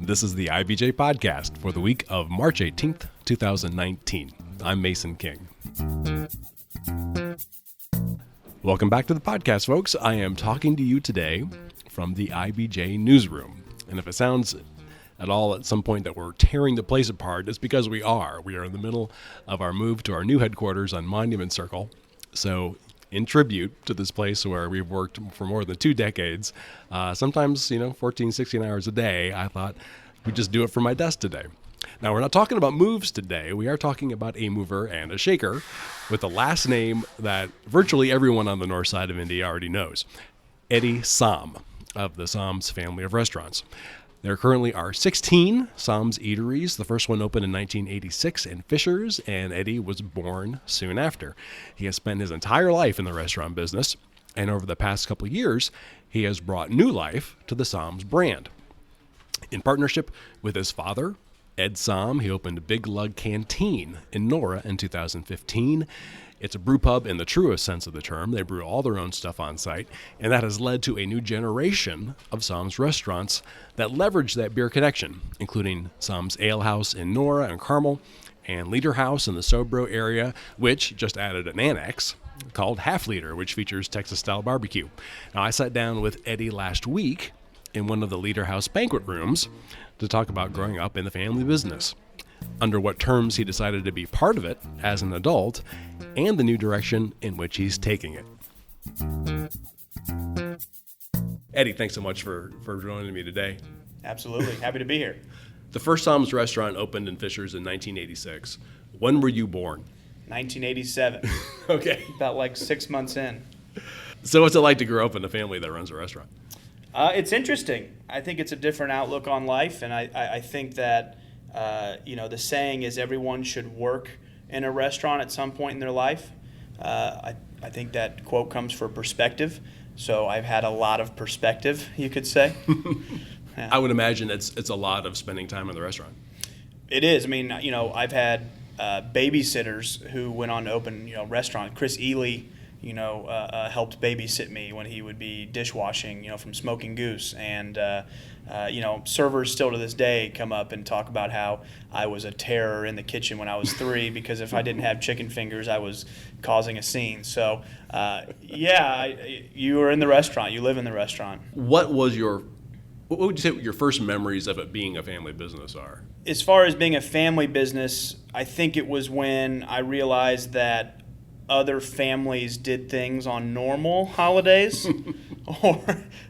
This is the IBJ podcast for the week of March 18th, 2019. I'm Mason King. Welcome back to the podcast, folks. I am talking to you today from the IBJ newsroom. And if it sounds at all at some point that we're tearing the place apart, it's because we are. We are in the middle of our move to our new headquarters on Monument Circle. So in tribute to this place where we've worked for more than 2 decades, sometimes, 14, 16 hours a day, I thought we'd just do it from my desk today. Now, we're not talking about moves today. We are talking about a mover and a shaker with the last name that virtually everyone on the north side of Indy already knows, Eddie Sahm of the Sahm's family of restaurants. There currently are 16 Sahm's eateries. The first one opened in 1986 in Fishers, and Eddie was born soon after. He has spent his entire life in the restaurant business, and over the past couple of years, he has brought new life to the Sahm's brand. In partnership with his father, Ed Sahm, he opened Big Lug Canteen in Nora in 2015. It's a brew pub in the truest sense of the term. They brew all their own stuff on site, and that has led to a new generation of Sahm's restaurants that leverage that beer connection, including Sahm's Ale House in Nora and Carmel, and Liter House in the Sobro area, which just added an annex called Half Liter, which features Texas-style barbecue. Now, I sat down with Eddie last week in one of the Liter House banquet rooms to talk about growing up in the family business, under what terms he decided to be part of it as an adult, and the new direction in which he's taking it. Eddie, thanks so much for joining me today. Absolutely. Happy to be here. The first Sahm's restaurant opened in Fishers in 1986. When were you born? 1987. Okay. About like 6 months in. So what's it like to grow up in a family that runs a restaurant? It's interesting. I think it's a different outlook on life, and I think that the saying is everyone should work in a restaurant at some point in their life. I think that quote comes from perspective. So I've had a lot of perspective, you could say. Yeah. I would imagine it's a lot of spending time in the restaurant. It is. I mean, I've had babysitters who went on to open, restaurants. Chris Ely, helped babysit me when he would be dishwashing, from Smoking Goose. And, servers still to this day come up and talk about how I was a terror in the kitchen when I was 3 because if I didn't have chicken fingers, I was causing a scene. So, you were in the restaurant. You live in the restaurant. What would you say your first memories of it being a family business are? As far as being a family business, I think it was when I realized that other families did things on normal holidays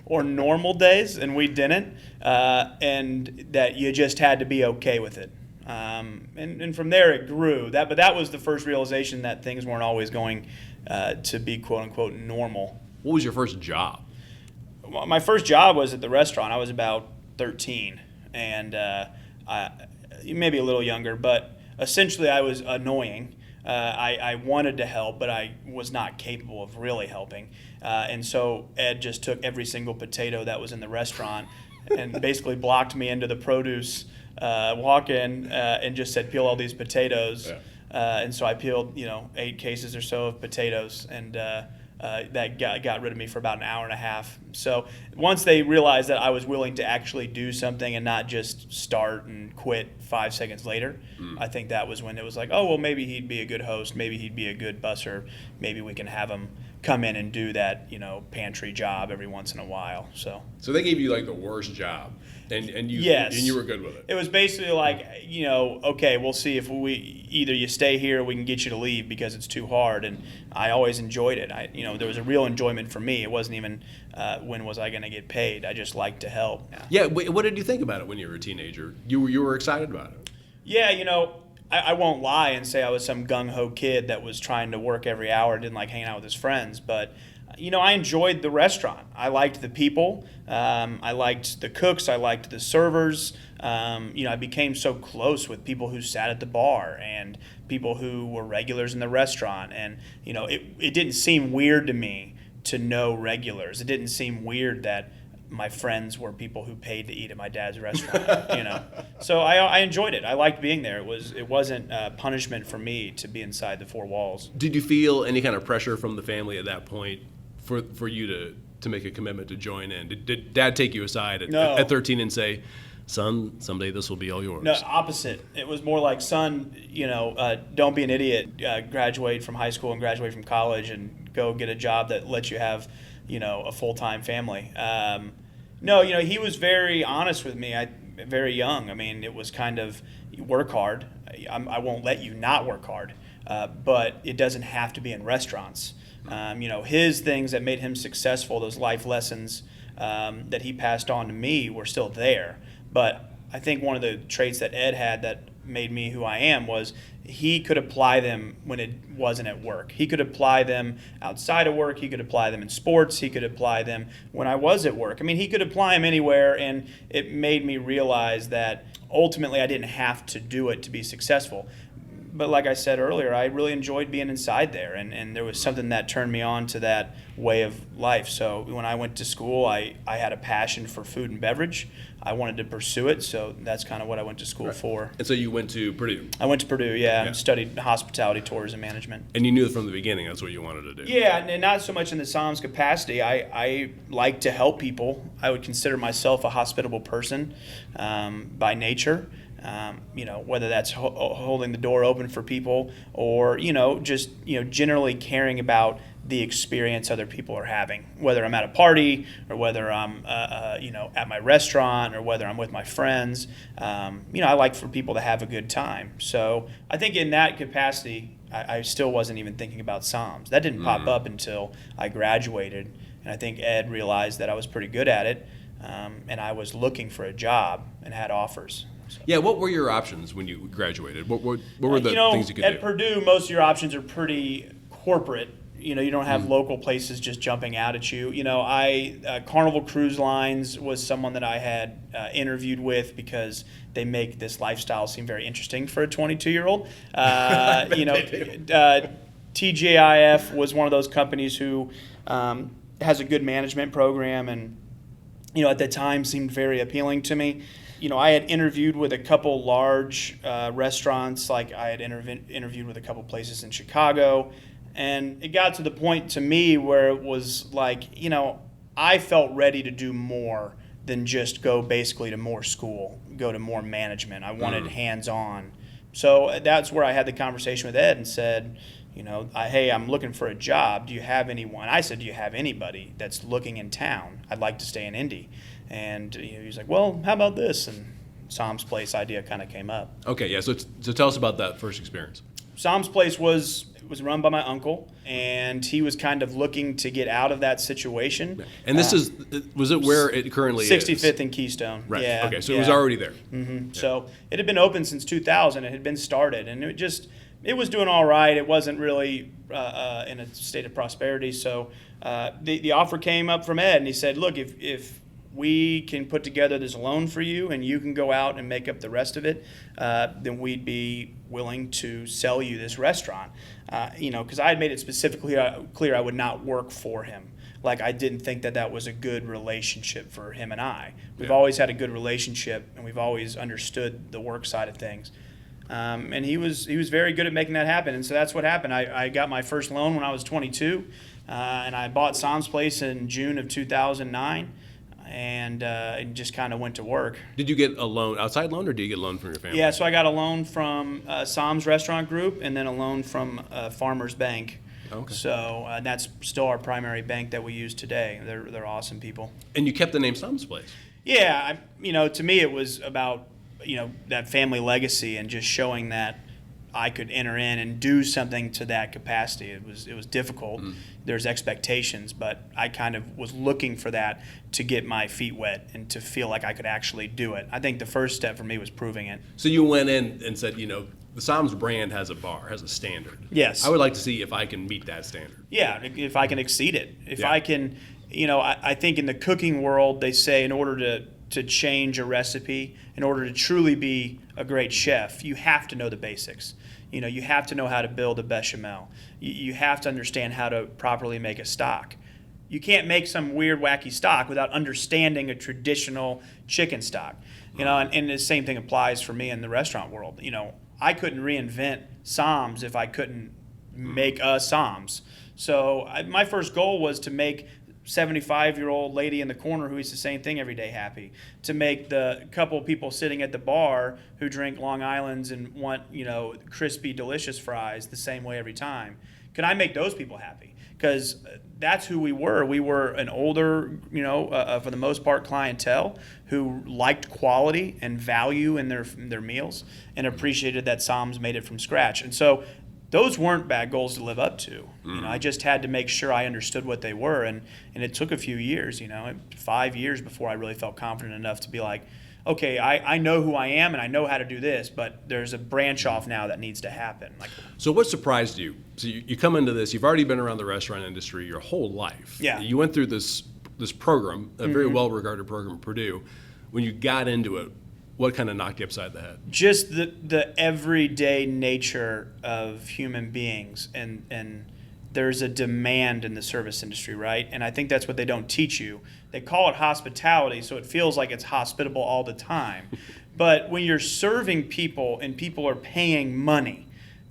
or normal days, and we didn't, and that you just had to be okay with it. And from there it grew. But that was the first realization that things weren't always going to be quote-unquote normal. What was your first job? Well, my first job was at the restaurant. I was about 13, and maybe a little younger, but essentially I was annoying. I wanted to help, but I was not capable of really helping. And so Ed just took every single potato that was in the restaurant and basically blocked me into the produce walk-in and just said, peel all these potatoes. Yeah. And so I peeled, 8 cases or so of potatoes, and that got rid of me for about an hour and a half. So once they realized that I was willing to actually do something and not just start and quit 5 seconds later, I think that was when it was like, oh, well, maybe he'd be a good host, maybe he'd be a good busser, maybe we can have him come in and do that, pantry job every once in a while. So they gave you like the worst job, and you yes. And you were good with it. It was basically like, okay, we'll see if either you stay here or we can get you to leave because it's too hard. And I always enjoyed it. There was a real enjoyment for me. It wasn't even when was I going to get paid. I just liked to help. Yeah. What did you think about it when you were a teenager? You were excited about it. Yeah, I won't lie and say I was some gung-ho kid that was trying to work every hour, didn't like hanging out with his friends. But, I enjoyed the restaurant. I liked the people. I liked the cooks. I liked the servers. I became so close with people who sat at the bar and people who were regulars in the restaurant. And, it didn't seem weird to me to know regulars. It didn't seem weird that my friends were people who paid to eat at my dad's restaurant, So I enjoyed it. I liked being there. It wasn't punishment for me to be inside the 4 walls. Did you feel any kind of pressure from the family at that point for you to make a commitment to join in? Did Dad take you aside at 13 and say, son, someday this will be all yours. No, opposite. It was more like, son, don't be an idiot. Graduate from high school and graduate from college and go get a job that lets you have, a full-time family. No, he was very honest with me. Very young. I mean, it was kind of, you work hard. I won't let you not work hard, but it doesn't have to be in restaurants. His things that made him successful, those life lessons that he passed on to me, were still there. But I think one of the traits that Ed had that made me who I am was he could apply them when it wasn't at work. He could apply them outside of work. He could apply them in sports. He could apply them when I was at work. I mean, he could apply them anywhere, and it made me realize that ultimately I didn't have to do it to be successful. But like I said earlier, I really enjoyed being inside there, and there was something that turned me on to that way of life. So when I went to school, I had a passion for food and beverage. I wanted to pursue it, so that's kind of what I went to school for. And so you went to Purdue? I went to Purdue, and studied hospitality, tourism management. And you knew from the beginning that's what you wanted to do? Yeah, and not so much in the Sam's capacity. I like to help people. I would consider myself a hospitable person by nature. Whether that's holding the door open for people or, just, generally caring about the experience other people are having, whether I'm at a party or whether I'm, at my restaurant or whether I'm with my friends. I like for people to have a good time. So I think in that capacity, I still wasn't even thinking about Sam's. That didn't pop up until I graduated. And I think Ed realized that I was pretty good at it. And I was looking for a job and had offers. So. Yeah, what were your options when you graduated? What were the things you could do? At Purdue, most of your options are pretty corporate. You don't have local places just jumping out at you. Carnival Cruise Lines was someone that I had interviewed with because they make this lifestyle seem very interesting for a 22-year-old. TGIF was one of those companies who has a good management program and, at the time seemed very appealing to me. I had interviewed with a couple large restaurants, like I had interviewed with a couple places in Chicago, and it got to the point to me where it was like, I felt ready to do more than just go basically to more school, go to more management. I wanted hands-on. So that's where I had the conversation with Ed and said, hey, I'm looking for a job. Do you have anyone? I said, do you have anybody that's looking in town? I'd like to stay in Indy. And he's like, well, how about this? And Sam's Place idea kind of came up. Okay, yeah. So tell us about that first experience. Sam's Place was run by my uncle, and he was kind of looking to get out of that situation. And this was it where it currently 65th is? and Keystone. Right. Yeah. Okay, so it was already there. Mm-hmm. Yeah. So it had been open since 2000. It had been started, and it was doing all right. It wasn't really in a state of prosperity. So the offer came up from Ed, and he said, look, if we can put together this loan for you and you can go out and make up the rest of it, then we'd be willing to sell you this restaurant. Because I had made it specifically clear I would not work for him. Like, I didn't think that was a good relationship for him and I. We've always had a good relationship, and we've always understood the work side of things. And he was very good at making that happen. And so that's what happened. I got my first loan when I was 22, and I bought Sam's Place in June of 2009. And just kind of went to work. Did you get a loan, outside loan, or did you get a loan from your family? Yeah, so I got a loan from Sam's Restaurant Group and then a loan from Farmers Bank. Okay. So that's still our primary bank that we use today. They're awesome people. And you kept the name Sam's Place? Yeah, to me it was about that family legacy and just showing that I could enter in and do something to that capacity. It was difficult. There's expectations, but I kind of was looking for that to get my feet wet and to feel like I could actually do it. I think the first step for me was proving it. So you went in and said, the Sam's brand has a standard. Yes. I would like to see if I can meet that standard. Yeah, if I can exceed it. If I can, I think in the cooking world, they say in order to change a recipe, in order to truly be a great chef, you have to know the basics. You have to know how to build a bechamel. You have to understand how to properly make a stock. You can't make some weird, wacky stock without understanding a traditional chicken stock. And the same thing applies for me in the restaurant world. I couldn't reinvent Sam's if I couldn't make a Sam's. So my first goal was to make 75-year-old lady in the corner who eats the same thing every day happy, to make the couple people sitting at the bar who drink Long Islands and want, crispy, delicious fries the same way every time. Can I make those people happy? Because that's who we were. We were an older, for the most part, clientele who liked quality and value in their meals and appreciated that Sam's made it from scratch. And so those weren't bad goals to live up to. I just had to make sure I understood what they were, and it took a few years, 5 years before I really felt confident enough to be like, okay, I know who I am and I know how to do this, but there's a branch off now that needs to happen. So what surprised you? So you come into this, you've already been around the restaurant industry your whole life. Yeah. You went through this program, a very well-regarded program at Purdue. When you got into it, what kind of knocked you upside the head? Just the everyday nature of human beings, and there's a demand in the service industry, right? And I think that's what they don't teach you. They call it hospitality, so it feels like it's hospitable all the time. But when you're serving people and people are paying money,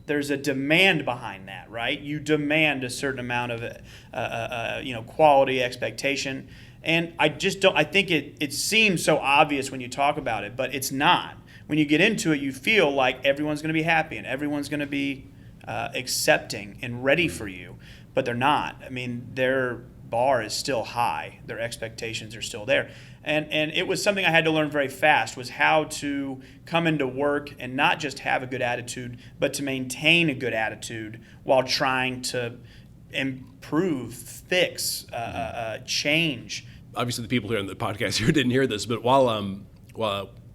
there's a demand behind that, right? You demand a certain amount of quality expectation. And I just don't, I think it seems so obvious when you talk about it, but it's not. When you get into it, you feel like everyone's going to be happy and everyone's going to be accepting and ready for you, but they're not. I mean, their bar is still high. Their expectations are still there. And it was something I had to learn very fast, was how to come into work and not just have a good attitude, but to maintain a good attitude while trying to improve, fix, change. Obviously, the people here on the podcast here didn't hear this, but while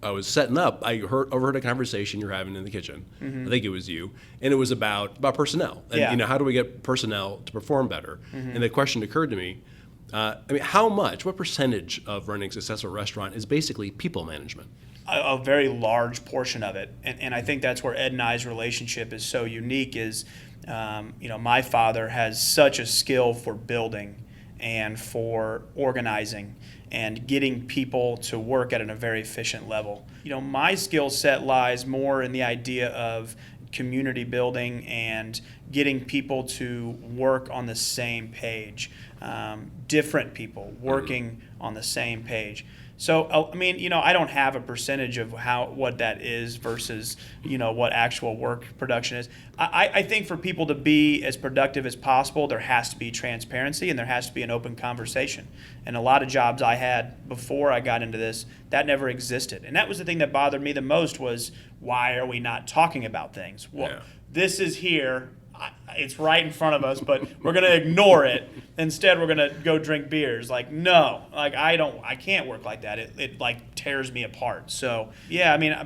I was setting up, I overheard a conversation you're having in the kitchen. I think it was you, and it was about personnel. And how do we get personnel to perform better? And the question occurred to me: what percentage of running a successful restaurant is basically people management? A very large portion of it, and I think that's where Ed and I's relationship is so unique. Is my father has such a skill for building and for organizing and getting people to work at a very efficient level. My skill set lies more in the idea of community building and getting people to work on the same page, different people working on the same page. So, I don't have a percentage of what that is versus, what actual work production is. I think for people to be as productive as possible, there has to be transparency and there has to be an open conversation. And a lot of jobs I had before I got into this, that never existed. And that was the thing that bothered me the most, was why are we not talking about things? Well, this is here. It's right in front of us, but we're going to ignore it. Instead, we're going to go drink beers. No, I can't work like that. It tears me apart. So,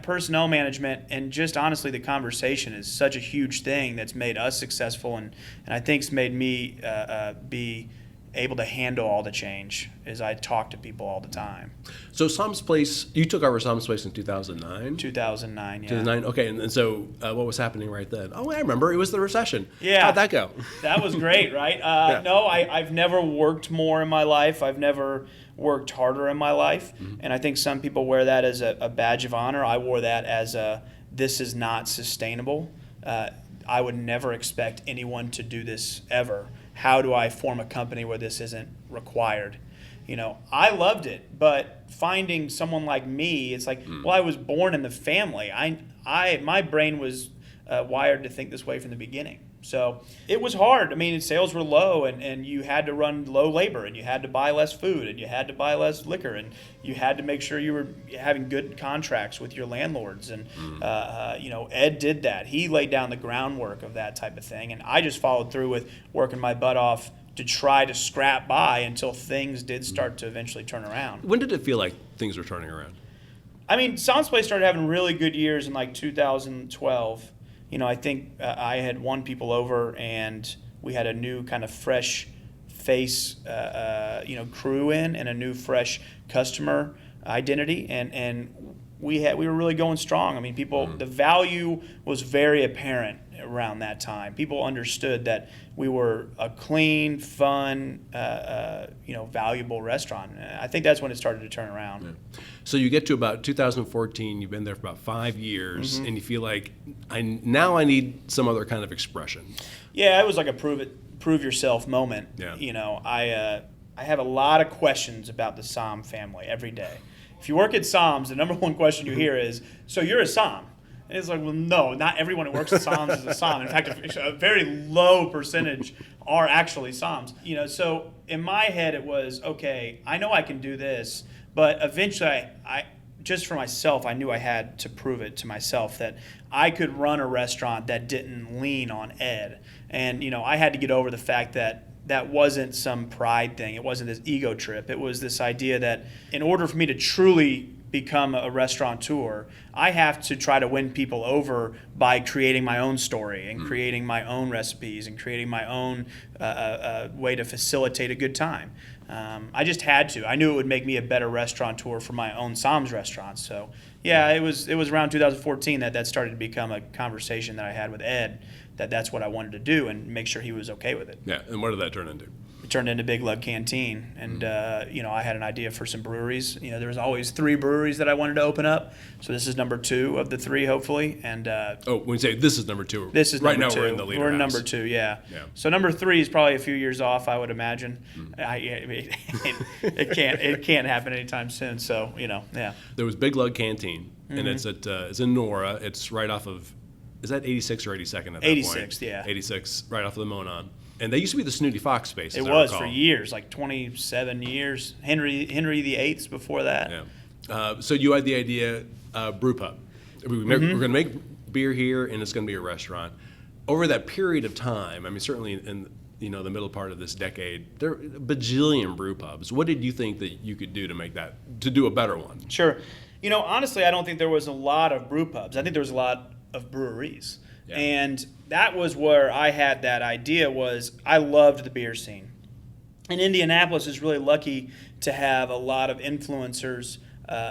personnel management and just honestly the conversation is such a huge thing that's made us successful, and I think it's made me be able to handle all the change as I talk to people all the time. So Sam's Place, you took over Sam's Place in 2009? 2009, yeah. 2009, okay. And so what was happening right then? Oh, I remember. It was the recession. Yeah. How'd that go? That was great, right? No, I've never worked more in my life. I've never worked harder in my life. And I think some people wear that as a badge of honor. I wore that as this is not sustainable. I would never expect anyone to do this ever. How do I form a company where this isn't required? I loved it, but finding someone like me, it's like, well, I was born in the family. My brain was wired to think this way from the beginning. So it was hard. Sales were low, and you had to run low labor, and you had to buy less food, and you had to buy less liquor, and you had to make sure you were having good contracts with your landlords. And Ed did that. He laid down the groundwork of that type of thing, and I just followed through with working my butt off to try to scrap by until things did start to eventually turn around. When did it feel like things were turning around? Sam's Place started having really good years in 2012. I think I had won people over, and we had a new kind of fresh face, crew in, and a new fresh customer identity, and we were really going strong. The value was very apparent around that time. People understood that we were a clean, fun, valuable restaurant. I think that's when it started to turn around. Yeah. So you get to about 2014, you've been there for about 5 years, and you feel like, I need some other kind of expression. Yeah, it was like a prove yourself moment. Yeah. I have a lot of questions about the Sahm family every day. If you work at Sam's, the number one question you hear is, so you're a Sahm? And it's like, well, no, not everyone who works at Sam's is a Sahm. In fact, a very low percentage are actually Sahms. So in my head it was, okay, I know I can do this, but eventually I just for myself, I knew I had to prove it to myself that I could run a restaurant that didn't lean on Ed. And, I had to get over the fact that wasn't some pride thing. It wasn't this ego trip. It was this idea that in order for me to truly become a restaurateur, I have to try to win people over by creating my own story and creating my own recipes and creating my own way to facilitate a good time. I just had to. I knew it would make me a better restaurateur for my own Sam's restaurants. So, yeah, it was around 2014 that started to become a conversation that I had with Ed, that's what I wanted to do and make sure he was okay with it. Yeah, and what did that turn into? It turned into Big Lug Canteen, and I had an idea for some breweries. There was always 3 breweries that I wanted to open up, so this is number 2 of the 3, hopefully. And when you say this is number 2, this is right number now 2. we're in the leader We're house. number 2, yeah. So number 3 is probably a few years off, I would imagine. It can't happen anytime soon. So yeah. There was Big Lug Canteen, and it's in Nora. It's right off of, is that 86 or 82nd at that 86, point? yeah. 86, right off of the Monon. And they used to be the Snooty Fox space. It was for years, like 27 years. Henry VIII's before that. Yeah. So you had the idea, brew pub. We're going to make beer here, and it's going to be a restaurant. Over that period of time, I mean, certainly in the middle part of this decade, there are a bajillion brew pubs. What did you think that you could do to do a better one? Sure. Honestly, I don't think there was a lot of brew pubs. I think there was a lot of breweries. Yeah. And that was where I had that idea was I loved the beer scene. And Indianapolis is really lucky to have a lot of influencers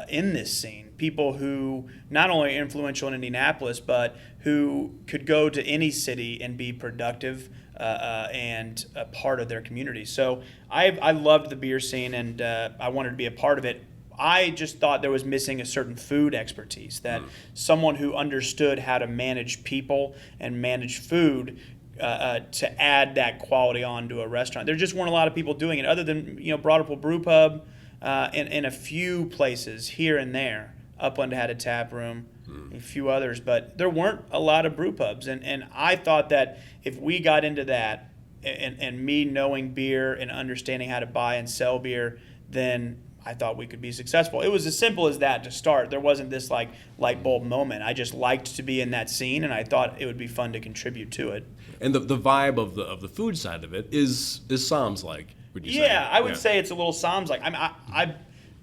in this scene. People who not only are influential in Indianapolis, but who could go to any city and be productive and a part of their community. So I loved the beer scene, and I wanted to be a part of it. I just thought there was missing a certain food expertise, that someone who understood how to manage people and manage food to add that quality onto a restaurant. There just weren't a lot of people doing it, other than Broad Ripple Brew Pub and a few places here and there. Upland had a tap room, a few others, but there weren't a lot of brew pubs. And I thought that if we got into that, and me knowing beer and understanding how to buy and sell beer, then I thought we could be successful. It was as simple as that to start. There wasn't this like light bulb moment. I just liked to be in that scene, and I thought it would be fun to contribute to it. And the vibe of the food side of it is Sam's like, would you say? Yeah, I would say it's a little Sam's like.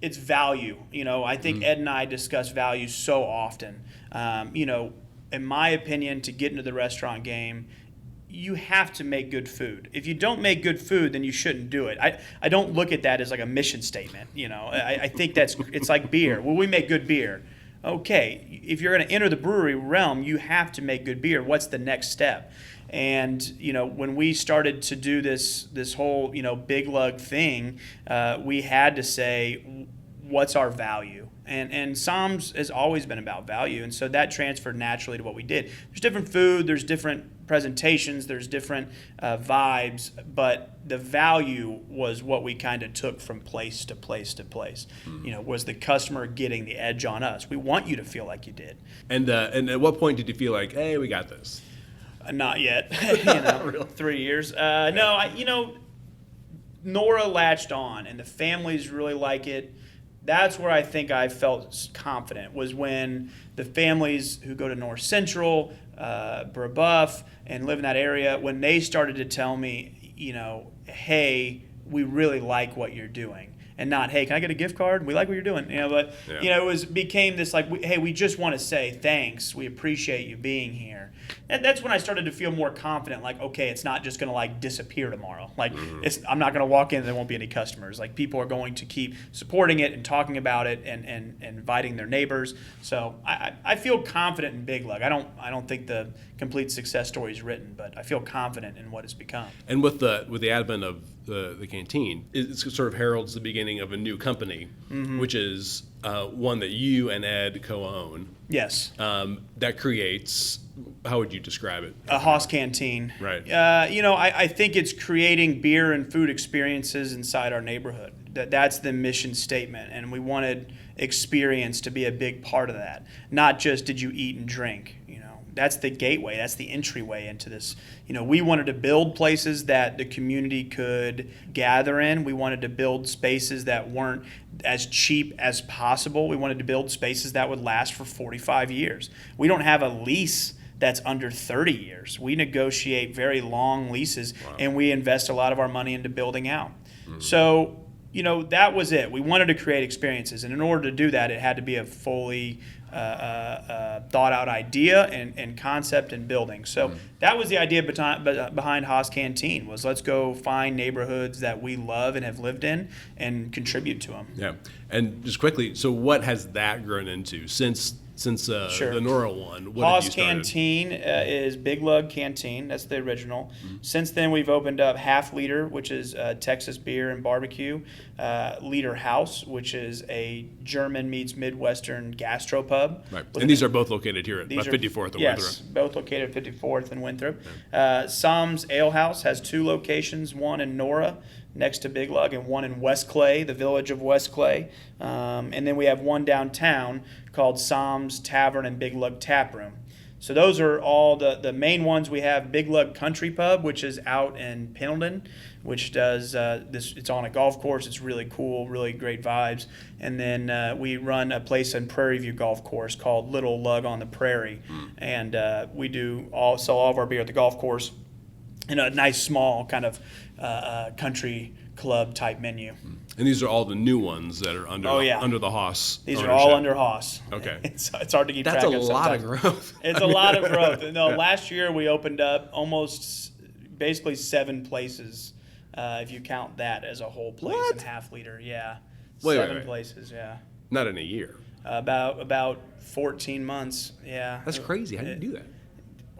It's value. I think Ed and I discuss value so often. In my opinion, to get into the restaurant game, you have to make good food. If you don't make good food, then you shouldn't do it. I don't look at that as like a mission statement. I think it's like beer. Well, we make good beer. Okay, if you're going to enter the brewery realm, you have to make good beer. What's the next step? And when we started to do this whole Big Lug thing, we had to say, what's our value? And Sam's has always been about value, and so that transferred naturally to what we did. There's different food, there's different presentations, there's different vibes, but the value was what we kind of took from place to place to place. Was the customer getting the edge on us? We want you to feel like you did. And at what point did you feel like, hey, we got this? Not yet. 3 years. No, Nora latched on, and the families really like it. That's where I think I felt confident, was when the families who go to North Central, Brebeuf, and live in that area, when they started to tell me, hey, we really like what you're doing. And not, hey, can I get a gift card? We like what you're doing. But it became this like, hey, we just want to say thanks. We appreciate you being here. And that's when I started to feel more confident. Like, okay, it's not just going to like disappear tomorrow. Like, I'm not going to walk in and there won't be any customers. Like, people are going to keep supporting it and talking about it and inviting their neighbors. So I feel confident in Big Lug. I don't think the complete success story is written, but I feel confident in what it's become. And with the advent of the canteen, it sort of heralds the beginning of a new company, which is one that you and Ed co-own. Yes. That creates, how would you describe it? A Haas Canteen. Right. I think it's creating beer and food experiences inside our neighborhood. That's the mission statement, and we wanted experience to be a big part of that. Not just did you eat and drink. That's the gateway. That's the entryway into this. We wanted to build places that the community could gather in. We wanted to build spaces that weren't as cheap as possible. We wanted to build spaces that would last for 45 years. We don't have a lease that's under 30 years. We negotiate very long leases, and we invest a lot of our money into building out. So, that was it. We wanted to create experiences, and in order to do that, it had to be a fully thought out idea and concept and building. So that was the idea behind Haas Canteen, was let's go find neighborhoods that we love and have lived in and contribute to them. Yeah. And just quickly, so what has that grown into since the Nora one? What Haas have you started? Canteen is Big Lug Canteen. That's the original. Since then, we've opened up Half Liter, which is Texas beer and barbecue. Liter House, which is a German meets Midwestern gastropub. Right. And these are both located here at 54th and yes, Winthrop. both located at 54th and Winthrop. Sam's Ale House has 2 locations, one in Nora next to Big Lug and one in West Clay, the village of West Clay. And then we have one downtown called Sam's Tavern and Big Lug Tap Room. So those are all the main ones. We have Big Lug Country Pub, which is out in Pendleton, which does this. It's on a golf course. It's really cool, really great vibes. And then we run a place in Prairie View Golf Course called Little Lug on the Prairie, and we sell all of our beer at the golf course in a nice small kind of country club type menu. And these are all the new ones that are under the Haas. These ownership. are all under Haas. Okay. It's hard to keep track of. That's a lot of growth. It's a lot of growth. No, last year we opened up basically 7 places, if you count that as a whole place. What? And Half Liter. Yeah. Wait. 7 places, yeah. Not in a year. About 14 months, yeah. That's crazy. How do you do that?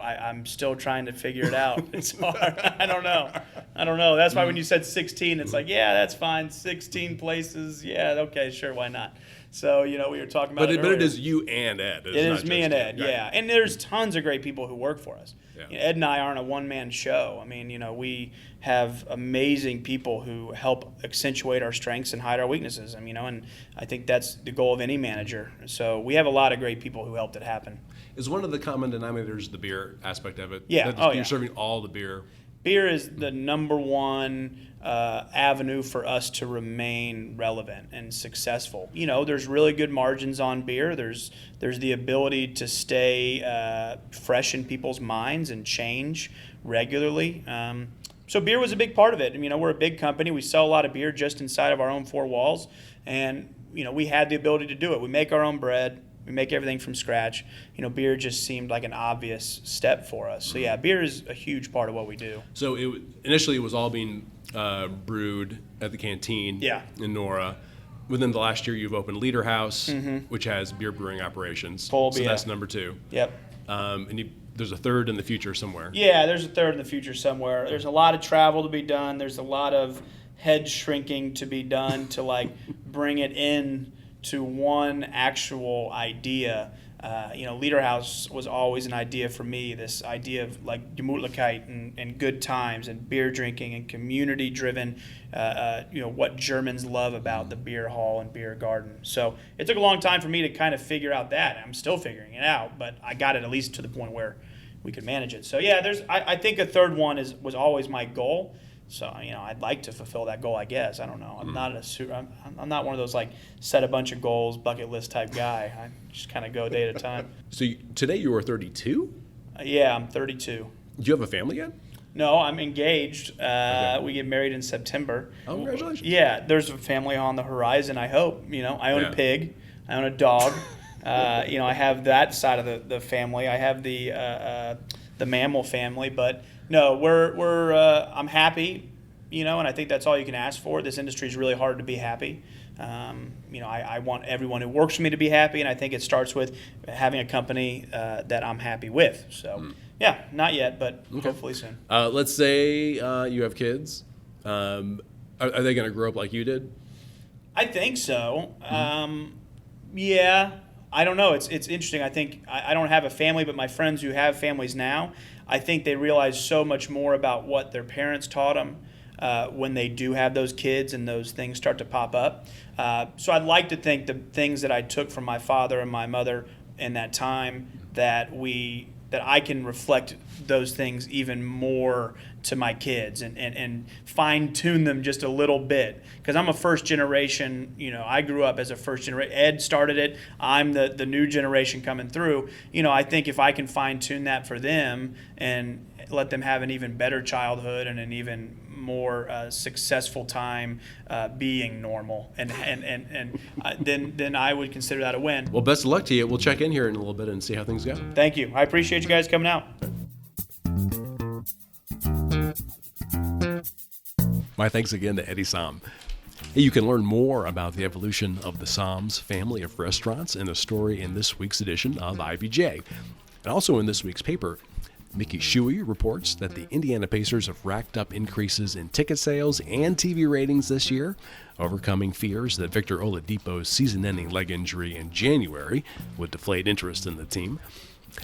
I'm still trying to figure it out. It's hard. I don't know. That's why when you said 16, it's like, yeah, that's fine. 16 places. Yeah, okay, sure, why not? So, we were talking about it earlier. But it is you and Ed. It is me and Ed, right. yeah. And there's tons of great people who work for us. Yeah. Ed and I aren't a one-man show. I mean, we have amazing people who help accentuate our strengths and hide our weaknesses. And I think that's the goal of any manager. So we have a lot of great people who helped it happen. Is one of the common denominators the beer aspect of it? Yeah. You're serving all the beer. Beer is the number one avenue for us to remain relevant and successful. There's really good margins on beer. There's the ability to stay fresh in people's minds and change regularly. So beer was a big part of it. We're a big company. We sell a lot of beer just inside of our own 4 walls, and we had the ability to do it. We make our own bread. We make everything from scratch. Beer just seemed like an obvious step for us. So yeah, beer is a huge part of what we do. So initially it was all being brewed at the canteen in Nora. Within the last year, you've opened Liter House, which has beer brewing operations. So that's number 2. Yep. And there's a third in the future somewhere. Yeah, there's a third in the future somewhere. There's a lot of travel to be done. There's a lot of head shrinking to be done to bring it in to one actual idea. Liter House was always an idea for me, this idea of Gemütlichkeit and good times and beer drinking and community driven, what Germans love about the beer hall and beer garden. So it took a long time for me to kind of figure out that. I'm still figuring it out, but I got it at least to the point where we could manage it. So yeah, I think a third one was always my goal. So I'd like to fulfill that goal, I guess. I don't know. I'm I'm not one of those set a bunch of goals, bucket list type guy. I just kind of go day at a time. So today you are 32? Yeah, I'm 32. Do you have a family yet? No, I'm engaged. Okay. We get married in September. Oh, congratulations. Yeah, there's a family on the horizon, I hope. I own a pig. I own a dog. I have that side of the family. I have the mammal family, but no, I'm happy, and I think that's all you can ask for. This industry is really hard to be happy. I want everyone who works for me to be happy, and I think it starts with having a company that I'm happy with. So, yeah, not yet, but hopefully soon. Let's say you have kids. Are they going to grow up like you did? I think so. Yeah, I don't know. It's interesting. I think I don't have a family, but my friends who have families now, I think they realize so much more about what their parents taught them when they do have those kids and those things start to pop up. So I'd like to think the things that I took from my father and my mother in that time that I can reflect those things even more to my kids and fine tune them just a little bit, because I'm a first generation. I grew up as a first generation. Ed started it. I'm the new generation coming through. I think if I can fine tune that for them and let them have an even better childhood and an even more successful time being normal, and then I would consider that a win. Well, best of luck to you. We'll check in here in a little bit and see how things go. Thank you. I appreciate you guys coming out. My thanks again to Eddie Sahm. You can learn more about the evolution of the Sahm's family of restaurants in a story in this week's edition of IBJ. And also in this week's paper, Mickey Shuey reports that the Indiana Pacers have racked up increases in ticket sales and TV ratings this year, overcoming fears that Victor Oladipo's season-ending leg injury in January would deflate interest in the team.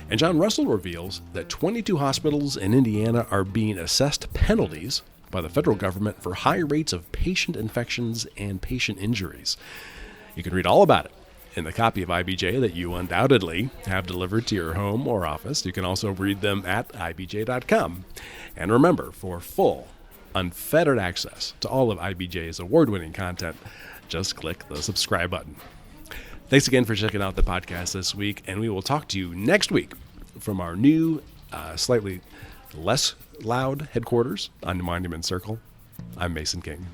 And John Russell reveals that 22 hospitals in Indiana are being assessed penalties by the federal government for high rates of patient infections and patient injuries. You can read all about it in the copy of IBJ that you undoubtedly have delivered to your home or office. You can also read them at ibj.com. And remember, for full, unfettered access to all of IBJ's award-winning content, just click the subscribe button. Thanks again for checking out the podcast this week, and we will talk to you next week from our new, slightly less loud headquarters on Monument Circle. I'm Mason King.